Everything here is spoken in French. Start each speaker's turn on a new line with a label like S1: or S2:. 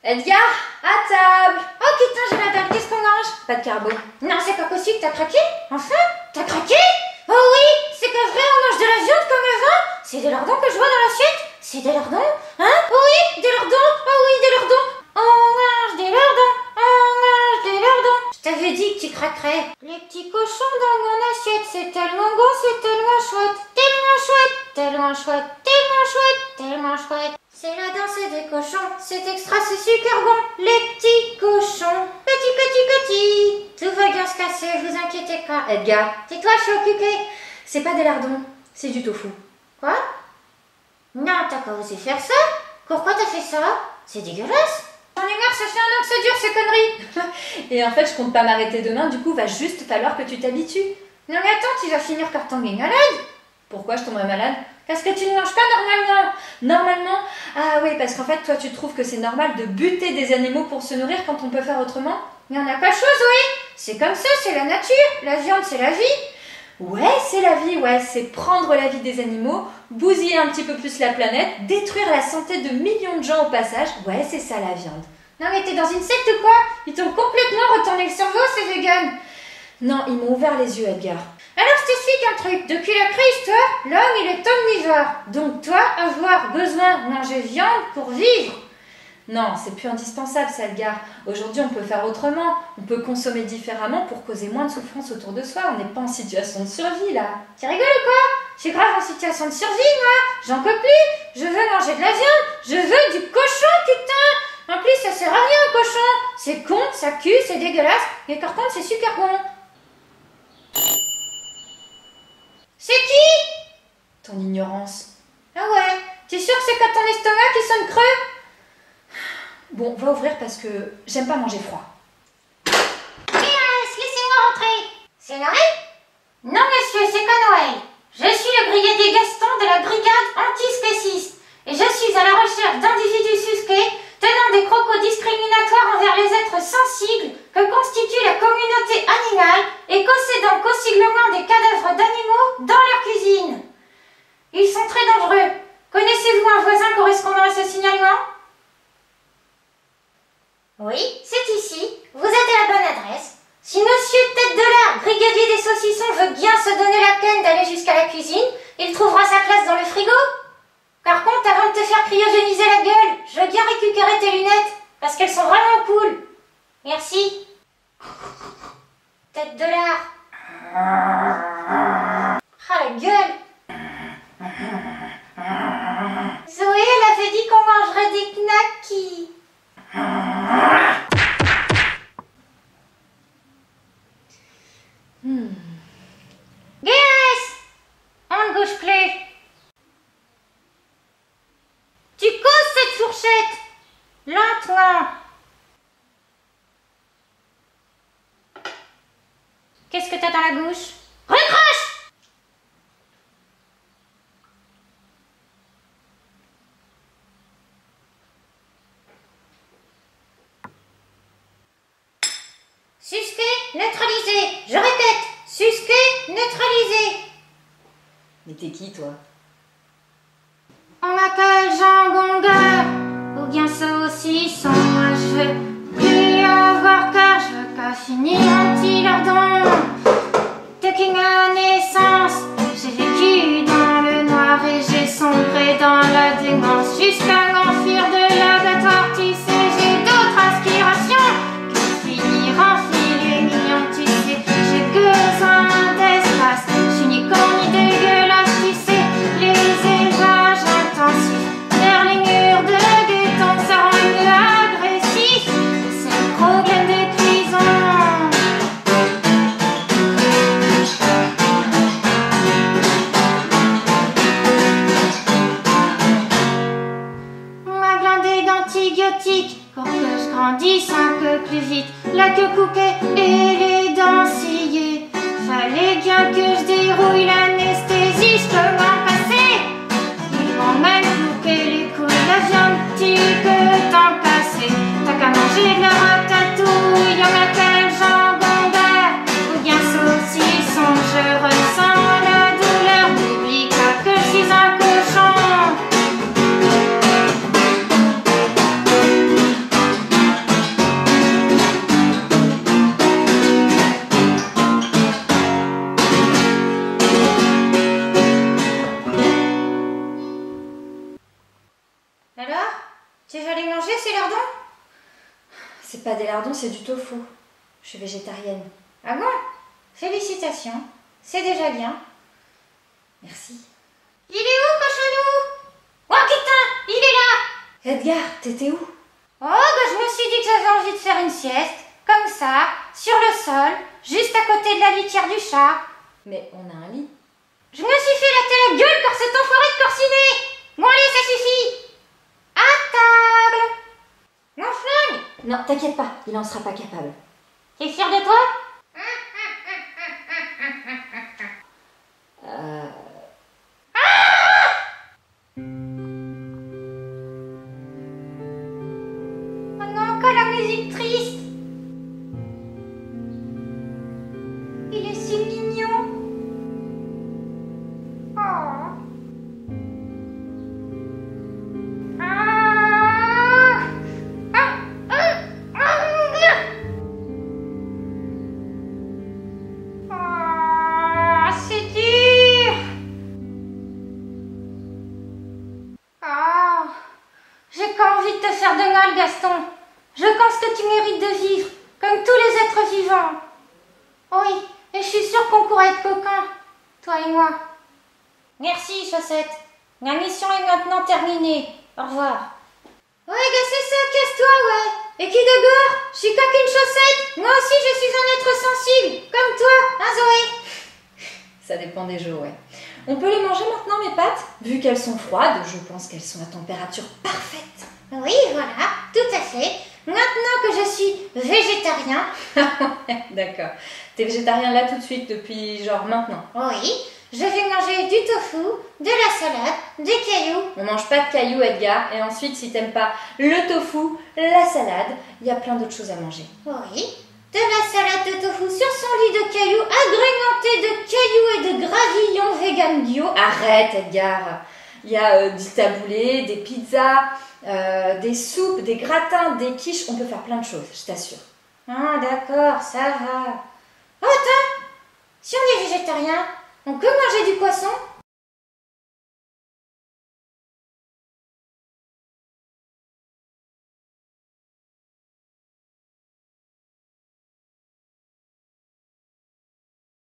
S1: Edgar, à table. Oh putain, j'ai la dalle, qu'est-ce qu'on mange? Pas de carbo. Non, c'est pas possible, t'as craqué? Enfin? T'as craqué? Oh oui, c'est pas vrai, on mange de la viande comme avant? C'est des lardons que je vois dans l'assiette? C'est des lardons? Hein? Oui, des lardons. Oh oui, des lardons. On mange des lardons. On mange des lardons. Je t'avais dit que tu craquerais. Les petits cochons dans mon assiette, c'est tellement bon, c'est tellement chouette. Tellement chouette, tellement chouette, tellement chouette, tellement chouette. C'est la danse des cochons, c'est extra, c'est super bon. Les petits cochons, petits. Tout va bien se casser, vous inquiétez pas. Edgar, tais-toi, je suis occupée. C'est pas des lardons, c'est du tofu. Quoi? Non, t'as pas osé faire ça? Pourquoi t'as fait ça? C'est dégueulasse. J'en ai marre, ça fait 1 an que ça dure ces conneries. Et en fait, je compte pas m'arrêter demain, du coup, va juste falloir que tu t'habitues. Non mais attends, tu vas finir par tomber malade. Pourquoi je tomberais malade? Parce que tu ne manges pas normalement. Normalement? Ah oui, parce qu'en fait, toi, tu trouves que c'est normal de buter des animaux pour se nourrir quand on peut faire autrement? Il n'y en a pas de chose, oui. C'est comme ça, c'est la nature. La viande, c'est la vie. Ouais, c'est la vie, ouais. C'est prendre la vie des animaux, bousiller un petit peu plus la planète, détruire la santé de millions de gens au passage. Ouais, c'est ça, la viande. Non mais t'es dans une secte ou quoi? Ils t'ont complètement retourné le cerveau, ces véganes. Non, ils m'ont ouvert les yeux, Edgar. Alors je t'explique un truc, depuis la préhistoire, l'homme il est omnivore. Donc toi, avoir besoin de manger viande pour vivre. Non, c'est plus indispensable ça, Edgar. Aujourd'hui on peut faire autrement, on peut consommer différemment pour causer moins de souffrance autour de soi. On n'est pas en situation de survie là. Tu rigoles ou quoi? Je suis grave en situation de survie moi. J'en peux plus, je veux manger de la viande, je veux du cochon putain. En plus ça sert à rien un cochon. C'est con, ça pue, c'est dégueulasse, mais par contre c'est super bon. C'est qui? Ton ignorance. Ah ouais, t'es sûr que c'est pas ton estomac qui sonne creux? Bon, va ouvrir parce que j'aime pas manger froid. Laissez-moi rentrer. C'est Noël? Non monsieur, c'est pas Noël. Je suis le brigadier Gaston de la brigade antispéciste et je suis à la recherche d'individus suspects tenant des propos discriminatoires envers les êtres sensibles que constitue la communauté animale et possédant possiblement des cadavres d'animaux dans leur cuisine. Ils sont très dangereux. Connaissez-vous un voisin correspondant à ce signalement? Oui, c'est ici. Vous êtes à la bonne adresse. Si monsieur Tête de Lard, brigadier des saucissons, veut bien se donner la peine d'aller jusqu'à la cuisine, il trouvera sa place dans le frigo. Par contre, avant de te faire cryogéniser la gueule, je veux bien récupérer tes lunettes, parce qu'elles sont vraiment cool. Merci. Tête de Lard. Ah, la gueule. Zoé, elle avait dit qu'on mangerait des knackis. Yes! On ne bouge plus. Tu causes cette fourchette. Lentement. Qu'est-ce que t'as dans la bouche? Recroche! Suspect neutralisé. Je répète, suspect neutralisé. Mais t'es qui, toi? On m'appelle Jean Gongueur, ou bien saucisson. Moi je veux plus avoir peur, je veux pas finir un petit lardon. Depuis ma naissance, j'ai vécu dans le noir et j'ai sombré dans la démence jusqu'à m'enfuir de l'abattoir. Tu sais, j'ai d'autres aspirations que finir en filet mignon. Tu sais, j'ai besoin d'espace, je suis ni con ni dégueulasse. Tu sais, les élevages intensifs vers les murs de béton, ça rend mieux agressif. C'est le problème des prisons. Ma blindée d'antibiotiques pour que je grandisse un peu plus vite. La queue coupée et les dents sciées. Fallait bien que je dérouille l'anesthésie, je peux m'en passer. Ils m'ont même coupé les couilles, la viande, tu peux t'en passer. T'as qu'à manger de la ratatouille, on m'appelle Jean Gongueur, ou bien saucisson. Je ressens la douleur, n'oublie pas que je suis un cochon. ces lardons?
S2: C'est pas des lardons, c'est du tofu. Je suis végétarienne.
S1: Ah bon? Félicitations, c'est déjà bien.
S2: Merci.
S1: Il est où, cochonou? Oh putain, il est là!
S2: Edgar, t'étais où?
S1: Oh, bah je me suis dit que j'avais envie de faire une sieste, comme ça, sur le sol, juste à côté de la litière du chat.
S2: Mais on a un lit.
S1: Je me suis fait la gueule par cet enfoiré de Corsinet. Bon allez, ça suffit. À table. Mon flingue.
S2: Non, t'inquiète pas, il en sera pas capable.
S1: T'es fier de toi? Oh non, que la musique triste. Il est si mignon. Oh. Ah. Ah. Ah, c'est dur. Ah, j'ai pas envie de te faire de mal, Gaston. Je pense que tu mérites de vivre, comme tous les êtres vivants. Oui, et je suis sûre qu'on pourrait être coquins, toi et moi. Merci, Chaussette. La mission est maintenant terminée. Au revoir. Ouais, gars, c'est ça, casse-toi, ouais. Et qui de gore? Je suis pas qu'une chaussette. Moi aussi, je suis un être sensible, comme toi, hein, Zoé?
S2: Ça dépend des jours, ouais. On peut les manger maintenant, mes pâtes? Vu qu'elles sont froides, je pense qu'elles sont à température parfaite.
S1: Oui, voilà, tout à fait. Maintenant que je suis végétarien.
S2: D'accord. T'es végétarien là tout de suite, depuis genre maintenant?
S1: Oui, je vais manger du tofu, de la salade, des cailloux.
S2: On mange pas de cailloux, Edgar. Et ensuite, si t'aimes pas le tofu, la salade, il y a plein d'autres choses à manger.
S1: Oui, de la salade de tofu sur son lit de cailloux, agrémenté de cailloux et de gravillons vegan bio.
S2: Arrête, Edgar. Il y a du taboulé, des pizzas, des soupes, des gratins, des quiches. On peut faire plein de choses, je t'assure.
S1: Ah, d'accord, ça va. Oh, attends, si on est végétarien, on peut manger du poisson?